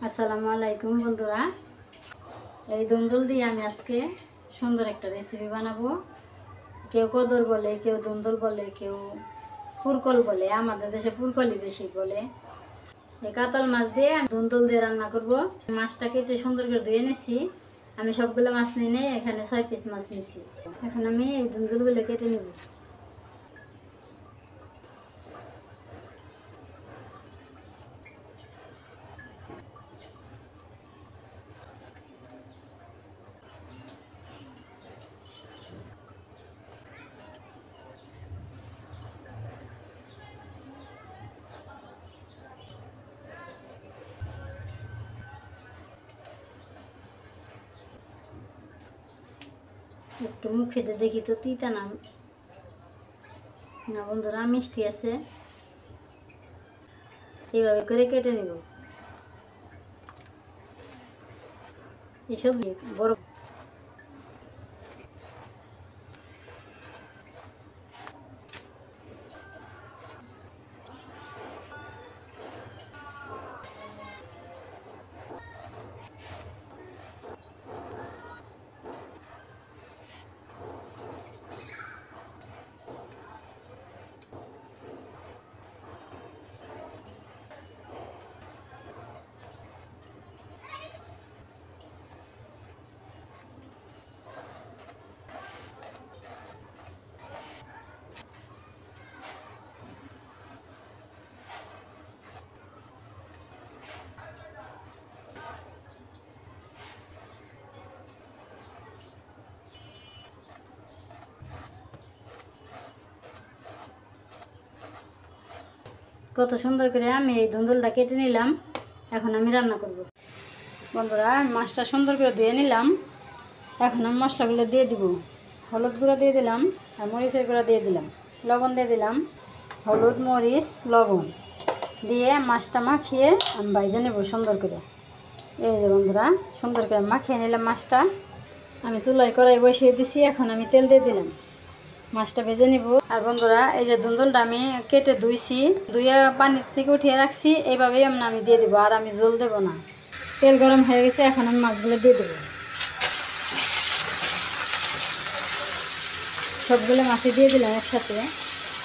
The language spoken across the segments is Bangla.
আসসালামু আলাইকুম বন্ধুরা, এই দুন্দুল দিয়ে আমি আজকে সুন্দর একটা রেসিপি বানাবো। কেউ কদর বলে, কেউ দুন্দুল বলে, কেউ পুরকল বলে। আমাদের দেশে পুরকলই বেশি বলে। এই কাতল মাছ দিয়ে আমি দুন্দুল দিয়ে রান্না করব। মাছটা কেটে সুন্দর করে ধুয়ে নিছি। আমি সবগুলো মাছ নিয়ে এখানে 6 পিস মাছ নিছি। এখন আমি এই দুন্দুলগুলো কেটে নেব। একটু মুখে দেখি তো তিতা না না বন্ধুরা, মিষ্টি আছে। এইভাবে করে কেটে নেব। এসব বড় কত সুন্দর করে আমি এই দুন্দুলটা কেটে নিলাম। এখন আমি রান্না করব। বন্ধুরা, মাছটা সুন্দর করে ধুয়ে নিলাম। এখন আমি মশলাগুলো দিয়ে দিব। হলুদ গুঁড়ো দিয়ে দিলাম, আর মরিচের গুঁড়ো দিয়ে দিলাম, লবণ দিয়ে দিলাম। হলুদ, মরিচ, লবণ দিয়ে মাছটা মাখিয়ে আমি ভাজে নেব সুন্দর করে। এই যে বন্ধুরা, সুন্দর করে মাখিয়ে নিলাম মাছটা। আমি চুলায় কড়াই বসিয়ে দিছি। এখন আমি তেল দিয়ে দিলাম, মাছটা ভেজে নিব। আর বন্ধুরা, এই যে দুন্দুলটা আমি কেটে ধুইছি, ধুয়ে পানি থেকে উঠিয়ে রাখছি। এইভাবেই আমি দিয়ে দিব, আর আমি জল দেব না। তেল গরম হয়ে গেছে, এখন আমি মাছগুলো দিয়ে দেবো। সবগুলো মাছে দিয়ে দিলাম একসাথে।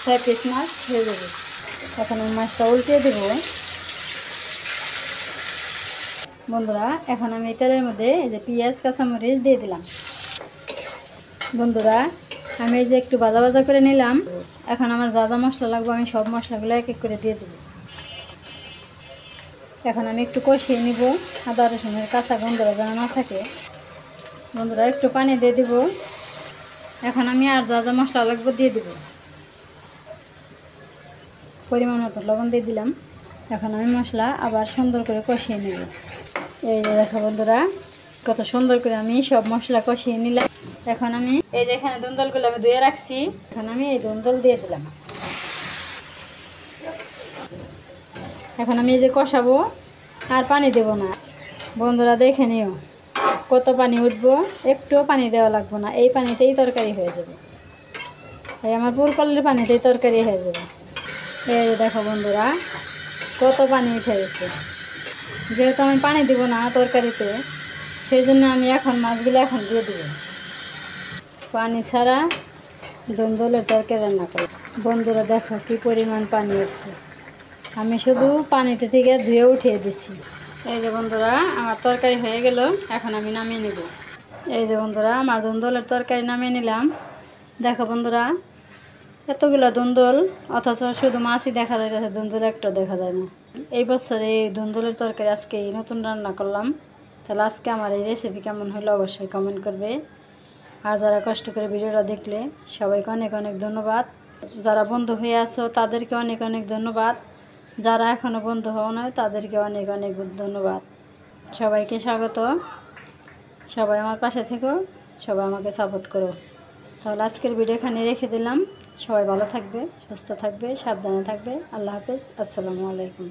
6 পিস মাছ হয়ে যাবে। এখন আমি মাছটা উল্টিয়ে দেব। বন্ধুরা, এখন আমি তেলের মধ্যে এই যে পেঁয়াজ, কাঁচামরিচ দিয়ে দিলাম। বন্ধুরা, আমি এই যে একটু ভাজা ভাজা করে নিলাম। এখন আমার যা যা মশলা লাগবে আমি সব মশলাগুলো এক এক করে দিয়ে দেব। এখন আমি একটু কষিয়ে নিব, আদা রসুনের কাঁচা গন্ধটা যেন না থাকে। বন্ধুরা, একটু পানি দিয়ে দিব। এখন আমি আর যা যা মশলা লাগবে দিয়ে দেব। পরিমাণ মতো লবণ দিয়ে দিলাম। এখন আমি মশলা আবার সুন্দর করে কষিয়ে নেব। এই যে দেখো বন্ধুরা, কত সুন্দর করে আমি সব মশলা কষিয়ে নিলাম। এখন আমি এই যে এখানে দুন্দুলগুলো আমি ধুয়ে রাখছি। এখন আমি এই দুন্দুল দিয়ে দিলাম। এখন আমি এই যে কষাবো, আর পানি দেব না। বন্ধুরা, দেখে নিও কত পানি উঠবো। একটুও পানি দেওয়া লাগবে না। এই পানিতেই তরকারি হয়ে যাবে। এই আমার পুরকলের পানিতেই তরকারি হয়ে যাবে। এই যে দেখো বন্ধুরা, কত পানি উঠে গেছে। যেহেতু আমি পানি দিব না তরকারিতে, সেই জন্য আমি এখন মাছগুলো এখন দিয়ে দেব। পানি ছাড়া দুন্দুলের তরকারি রান্না করি। বন্ধুরা, দেখো কি পরিমাণ পানি উঠছে। আমি শুধু পানিতে থেকে ধুয়ে উঠিয়ে দিছি। এই যে বন্ধুরা, আমার তরকারি হয়ে গেল। এখন আমি নামিয়ে নেব। এই যে বন্ধুরা, আমার দুন্দুলের তরকারি নামিয়ে নিলাম। দেখো বন্ধুরা, এতগুলো দুন্দুল, অথচ শুধু মাছই দেখা যাইতেছে, দুন্দুল একটা দেখা যায় না। এই বছরে এই দুন্দুলের তরকারি আজকে নতুন রান্না করলাম। তাহলে আজকে আমার এই রেসিপি কেমন হলো অবশ্যই কমেন্ট করবে। আর যারা কষ্ট করে ভিডিওটা দেখলে সবাইকে অনেক অনেক ধন্যবাদ। যারা বন্ধু হয়ে আছো তাদেরকে অনেক অনেক ধন্যবাদ। যারা এখনও বন্ধু হও নয় তাদেরকে অনেক অনেক ধন্যবাদ। সবাইকে স্বাগত। সবাই আমার পাশে থেকো, সবাই আমাকে সাপোর্ট করো। তাহলে আজকের ভিডিও এখানে রেখে দিলাম। সবাই ভালো থাকবে, সুস্থ থাকবে, সাবধানে থাকবে। আল্লাহ হাফেজ। আসসালামু আলাইকুম।